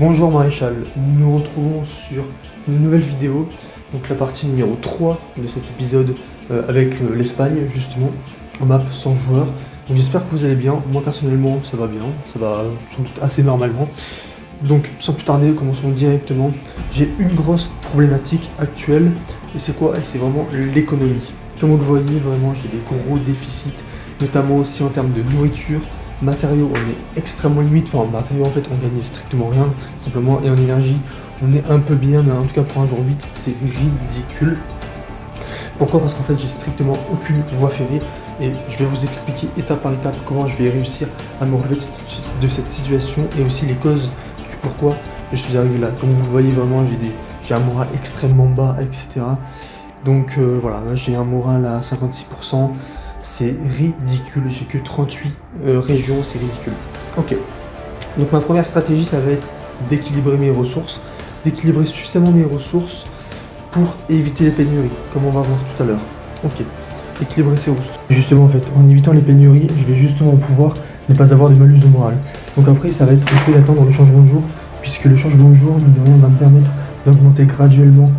Bonjour Maréchal, nous nous retrouvons sur une nouvelle vidéo, donc la partie numéro 3 de cet épisode avec l'Espagne justement, en map sans joueurs. Donc j'espère que vous allez bien, moi personnellement ça va bien, ça va sans doute assez normalement. Donc sans plus tarder, commençons directement. J'ai une grosse problématique actuelle, et c'est quoi? Et c'est vraiment l'économie. Comme vous le voyez, vraiment j'ai des gros déficits, notamment aussi en termes de nourriture. Matériaux, on est extrêmement limite, enfin en matériaux en fait on gagne strictement rien, simplement, et en énergie on est un peu bien, mais en tout cas pour un jour 8 c'est ridicule. Pourquoi? Parce qu'en fait j'ai strictement aucune voie ferrée, et je vais vous expliquer étape par étape comment je vais réussir à me relever de cette situation, et aussi les causes du pourquoi je suis arrivé là. Comme vous le voyez, vraiment j'ai un moral extrêmement bas, etc. Donc voilà, là j'ai un moral à 56%. C'est ridicule, j'ai que 38 régions, c'est ridicule. Ok, donc ma première stratégie, ça va être d'équilibrer mes ressources, d'équilibrer suffisamment mes ressources pour éviter les pénuries, comme on va voir tout à l'heure. Ok, équilibrer ses ressources. Justement, en fait, en évitant les pénuries, je vais justement pouvoir ne pas avoir de malus de morale. Donc après, ça va être le fait d'attendre le changement de jour, puisque le changement de jour, mine de rien, va me permettre d'augmenter graduellement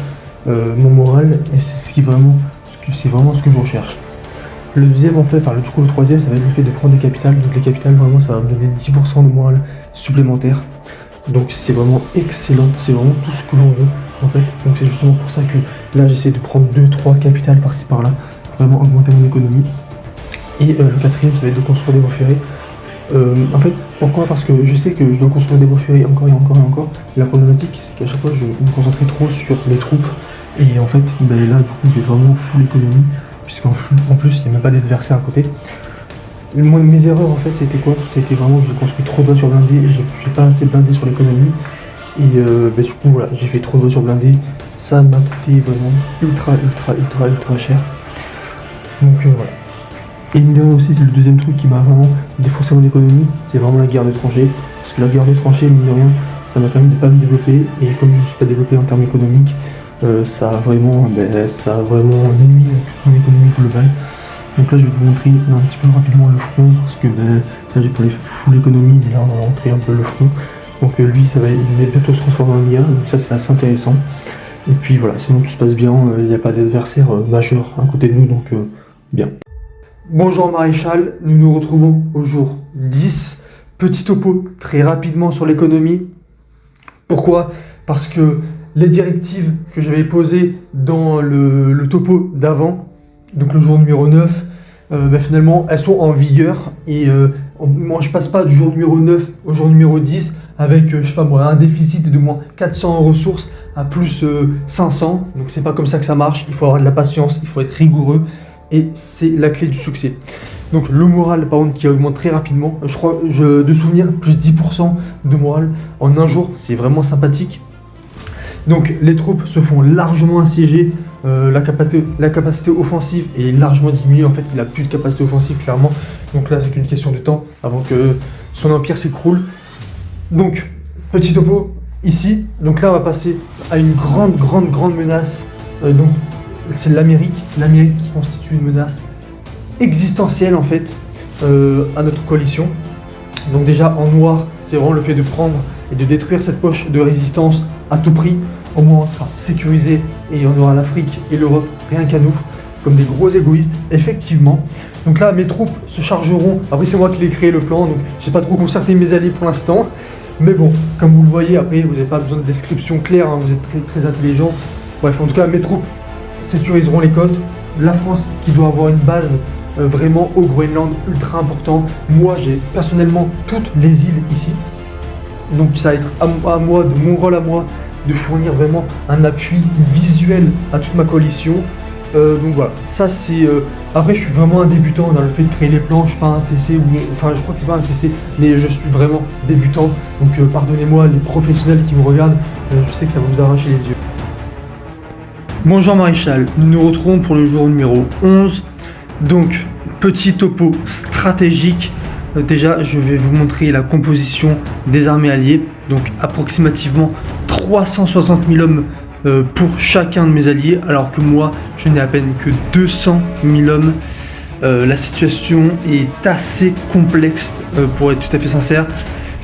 mon moral, et c'est vraiment ce que je recherche. Le deuxième, en fait, enfin le troisième, ça va être le fait de prendre des capitales. Donc les capitales, vraiment, ça va me donner 10% de morale supplémentaire. Donc c'est vraiment excellent, c'est vraiment tout ce que l'on veut, en fait. Donc c'est justement pour ça que là, j'essaie de prendre 2-3 capitales par-ci par-là, pour vraiment augmenter mon économie. Et le quatrième, ça va être de construire des voies ferrées. En fait, pourquoi? Parce que je sais que je dois construire des voies ferrées encore et encore et encore. La problématique, c'est qu'à chaque fois, je me concentrais trop sur les troupes. Et en fait, là, du coup, j'ai vraiment full économie, puisqu'en plus, il n'y a même pas d'adversaire à côté. Mes erreurs, en fait, c'était quoi? Ça a été vraiment que j'ai construit trop de voitures blindées, et j'ai pas assez blindé sur l'économie. Et du coup, voilà, j'ai fait trop de voitures blindées. Ça m'a coûté vraiment ultra cher. Donc voilà. Et mine de rien aussi, c'est le deuxième truc qui m'a vraiment défoncé mon économie, c'est vraiment la guerre de tranchées. Parce que la guerre de tranchées, mine de rien, ça m'a permis de pas me développer, et comme je ne me suis pas développé en termes économiques, ça a vraiment nuit à mon économie globale. Donc là, je vais vous montrer un petit peu rapidement le front, parce que là j'ai pas les full économie, mais là on va montrer un peu le front. Donc lui, il va bientôt se transformer en IA, donc ça c'est assez intéressant. Et puis voilà, sinon tout se passe bien, il n'y a pas d'adversaire majeur à côté de nous, donc bien. Bonjour Maréchal, nous nous retrouvons au jour 10. Petit topo très rapidement sur l'économie. Pourquoi? Parce que les directives que j'avais posées dans le topo d'avant, donc le jour numéro 9, finalement elles sont en vigueur, et moi je passe pas du jour numéro 9 au jour numéro 10 avec je sais pas moi, un déficit de moins 400 en ressources à plus 500, donc c'est pas comme ça que ça marche. Il faut avoir de la patience, il faut être rigoureux, et c'est la clé du succès. Donc le moral par contre qui augmente très rapidement, je crois de souvenir plus 10% de moral en un jour, c'est vraiment sympathique. Donc les troupes se font largement assiéger, la capacité offensive est largement diminuée, en fait il n'a plus de capacité offensive clairement, donc là c'est qu'une question de temps avant que son empire s'écroule. Donc petit topo ici, donc là on va passer à une grande menace, donc c'est l'Amérique qui constitue une menace existentielle en fait à notre coalition. Donc déjà en noir, c'est vraiment le fait de prendre et de détruire cette poche de résistance à tout prix. Au moins on sera sécurisé, et on aura l'Afrique et l'Europe rien qu'à nous, comme des gros égoïstes, effectivement. Donc là mes troupes se chargeront, après c'est moi qui l'ai créé le plan, donc j'ai pas trop concerté mes alliés pour l'instant. Mais bon, comme vous le voyez, après vous n'avez pas besoin de description claire, hein, vous êtes très intelligent. Bref, en tout cas mes troupes sécuriseront les côtes. La France qui doit avoir une base vraiment au Groenland, ultra important. Moi j'ai personnellement toutes les îles ici, donc ça va être à moi, de mon rôle à moi, de fournir vraiment un appui visuel à toute ma coalition. Donc voilà, ça c'est... Après je suis vraiment un débutant dans le fait de créer les plans, je suis pas un TC, enfin je crois que c'est pas un TC, mais je suis vraiment débutant, donc pardonnez-moi les professionnels qui me regardent, je sais que ça va vous arracher les yeux. Bonjour Maréchal, nous nous retrouvons pour le jour numéro 11. Donc, petit topo stratégique. Déjà, je vais vous montrer la composition des armées alliées. Donc, approximativement 360 000 hommes pour chacun de mes alliés, alors que moi, je n'ai à peine que 200 000 hommes. La situation est assez complexe, pour être tout à fait sincère.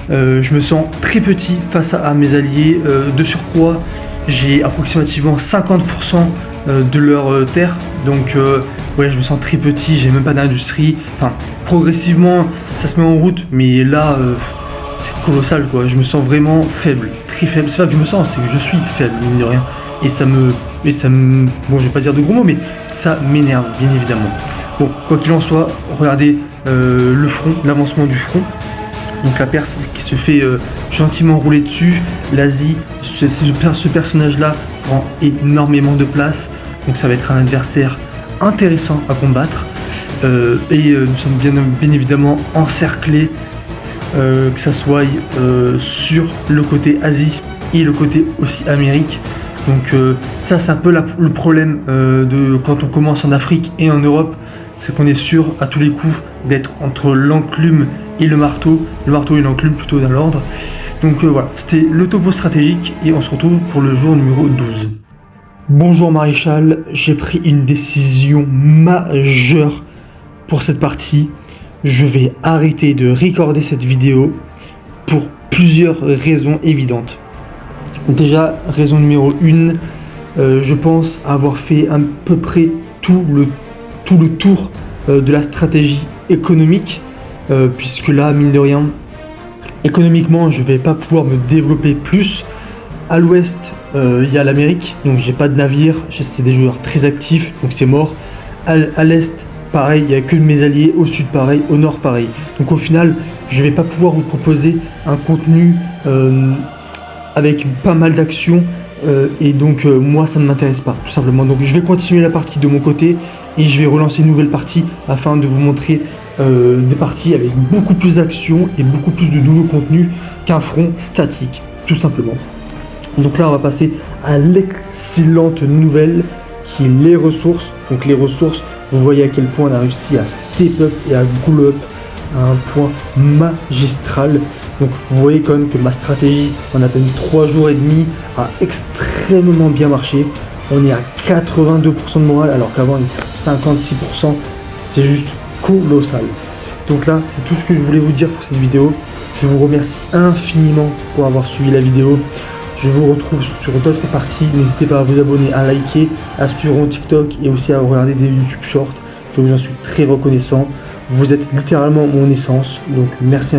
Je me sens très petit face à mes alliés. De surcroît, j'ai approximativement 50% de leur terre. Donc ouais, je me sens très petit, j'ai même pas d'industrie. Enfin, progressivement, ça se met en route, mais là, c'est colossal quoi. Je me sens vraiment faible, très faible. C'est pas que je me sens, c'est que je suis faible, mine de rien. Et ça me... Bon, je vais pas dire de gros mots, mais ça m'énerve, bien évidemment. Bon, quoi qu'il en soit, regardez le front, l'avancement du front. Donc la Perse qui se fait gentiment rouler dessus. L'Asie, ce personnage-là prend énormément de place. Donc ça va être un adversaire intéressant à combattre. Nous sommes bien évidemment encerclés, que ça soit sur le côté Asie et le côté aussi Amérique. Donc ça c'est un peu le problème de quand on commence en Afrique et en Europe, c'est qu'on est sûr à tous les coups d'être entre l'enclume et le marteau et l'enclume plutôt dans l'ordre. Donc voilà, c'était le topo stratégique et on se retrouve pour le jour numéro 12. Bonjour Maréchal, j'ai pris une décision majeure pour cette partie. Je vais arrêter de recorder cette vidéo pour plusieurs raisons évidentes. Déjà, raison numéro 1, je pense avoir fait à peu près tout le tour de la stratégie économique, puisque là, mine de rien, économiquement, je vais pas pouvoir me développer plus. À l'ouest, il y a l'Amérique, donc j'ai pas de navire, c'est des joueurs très actifs, donc c'est mort. À l'est, pareil, il n'y a que mes alliés, au sud pareil, au nord pareil. Donc au final, je vais pas pouvoir vous proposer un contenu avec pas mal d'actions, et donc moi ça ne m'intéresse pas, tout simplement. Donc je vais continuer la partie de mon côté et je vais relancer une nouvelle partie afin de vous montrer des parties avec beaucoup plus d'actions et beaucoup plus de nouveaux contenus qu'un front statique, tout simplement. Donc là on va passer à l'excellente nouvelle qui est les ressources. Donc les ressources, vous voyez à quel point on a réussi à step up et à glow up à un point magistral. Donc vous voyez quand même que ma stratégie en à peine 3 jours et demi a extrêmement bien marché. On est à 82% de morale alors qu'avant on était à 56%. C'est juste colossal. Donc là c'est tout ce que je voulais vous dire pour cette vidéo. Je vous remercie infiniment pour avoir suivi la vidéo. Je vous retrouve sur d'autres parties. N'hésitez pas à vous abonner, à liker, à suivre mon TikTok et aussi à regarder des YouTube Shorts. Je vous en suis très reconnaissant. Vous êtes littéralement mon essence. Donc merci.